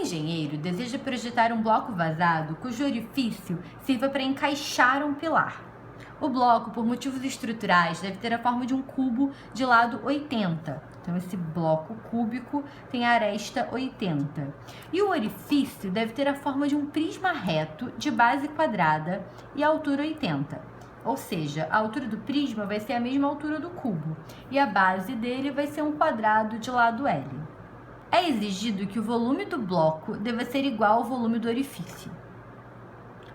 engenheiro deseja projetar um bloco vazado cujo orifício sirva para encaixar um pilar. O bloco, por motivos estruturais, deve ter a forma de um cubo de lado 80. Então, esse bloco cúbico tem a aresta 80. E o orifício deve ter a forma de um prisma reto de base quadrada e altura 80. Ou seja, a altura do prisma vai ser a mesma altura do cubo e a base dele vai ser um quadrado de lado L. É exigido que o volume do bloco deva ser igual ao volume do orifício.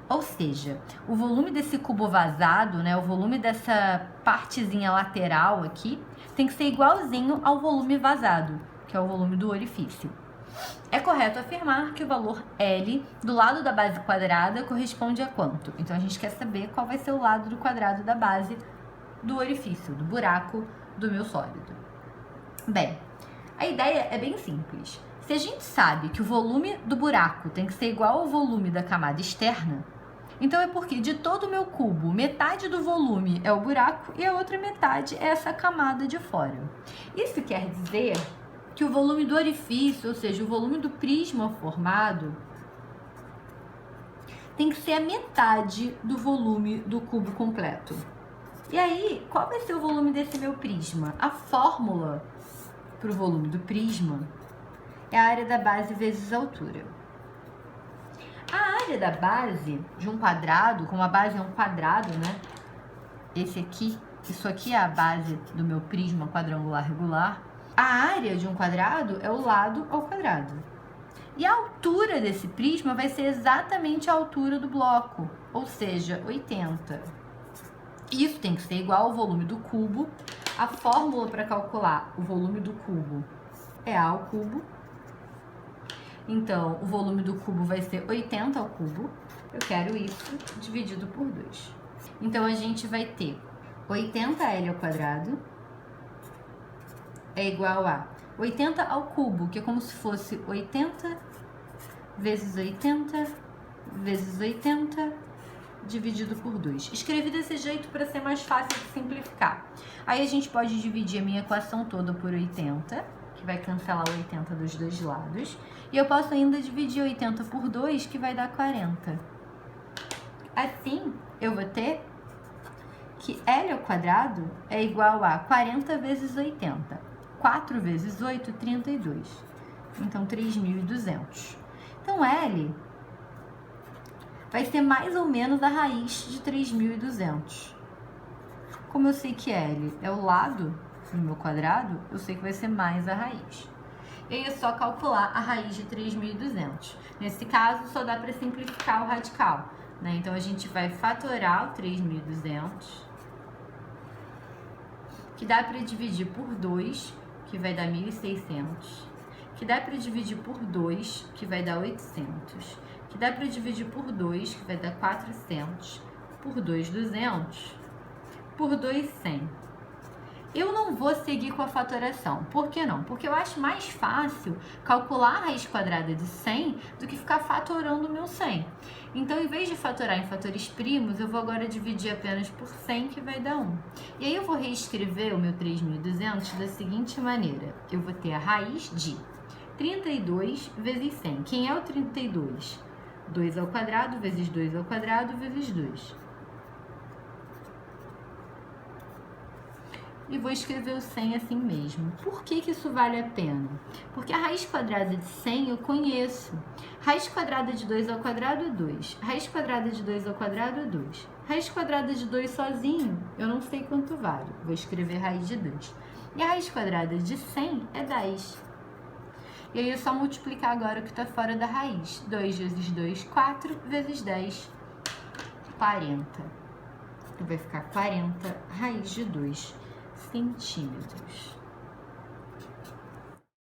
Ou seja, o volume desse cubo vazado, né, o volume dessa partezinha lateral aqui, tem que ser igualzinho ao volume vazado, que é o volume do orifício. É correto afirmar que o valor L do lado da base quadrada corresponde a quanto? Então, a gente quer saber qual vai ser o lado do quadrado da base do orifício, do buraco do meu sólido. Bem, a ideia é bem simples. Se a gente sabe que o volume do buraco tem que ser igual ao volume da camada externa, então é porque de todo o meu cubo, metade do volume é o buraco e a outra metade é essa camada de fora. Isso quer dizer que o volume do orifício, ou seja, o volume do prisma formado, tem que ser a metade do volume do cubo completo. E aí, qual vai ser o volume desse meu prisma? A fórmula para o volume do prisma é a área da base vezes a altura. A área da base de um quadrado, como a base é um quadrado, né? Isso aqui é a base do meu prisma quadrangular regular. A área de um quadrado é o lado ao quadrado. E a altura desse prisma vai ser exatamente a altura do bloco, ou seja, 80. Isso tem que ser igual ao volume do cubo. A fórmula para calcular o volume do cubo é A ao cubo. Então, o volume do cubo vai ser 80 ao cubo. Eu quero isso dividido por 2. Então, a gente vai ter 80L ao quadrado é igual a 80 ao cubo, que é como se fosse 80 vezes 80 vezes 80 dividido por 2. Escrevi desse jeito para ser mais fácil de simplificar. Aí a gente pode dividir a minha equação toda por 80, que vai cancelar o 80 dos dois lados. E eu posso ainda dividir 80 por 2, que vai dar 40. Assim, eu vou ter que L ao quadrado é igual a 40 vezes 80. 4 vezes 8, 32. Então, 3.200. Então, L vai ser mais ou menos a raiz de 3.200. Como eu sei que L é o lado do meu quadrado, eu sei que vai ser mais a raiz. E aí é só calcular a raiz de 3.200. Nesse caso, só dá para simplificar o radical, né? Então, a gente vai fatorar o 3.200, que dá para dividir por 2, que vai dar 1.600, que dá para dividir por 2, que vai dar 800, que dá para dividir por 2, que vai dar 400, por 2, 200, por 2, 100. Eu não vou seguir com a fatoração. Por que não? Porque eu acho mais fácil calcular a raiz quadrada de 100 do que ficar fatorando o meu 100. Então, em vez de fatorar em fatores primos, eu vou agora dividir apenas por 100, que vai dar 1. E aí eu vou reescrever o meu 3.200 da seguinte maneira. Eu vou ter a raiz de 32 vezes 100. Quem é o 32? 2 ao quadrado vezes 2 ao quadrado vezes 2. E vou escrever o 100 assim mesmo. Por que isso vale a pena? Porque a raiz quadrada de 100 eu conheço. Raiz quadrada de 2 ao quadrado é 2. Raiz quadrada de 2 ao quadrado é 2. Raiz quadrada de 2 sozinho, eu não sei quanto vale. Vou escrever raiz de 2. E a raiz quadrada de 100 é 10. E aí é só multiplicar agora o que está fora da raiz. 2 vezes 2, 4 vezes 10, 40. Então vai ficar 40 raiz de 2 centímetros.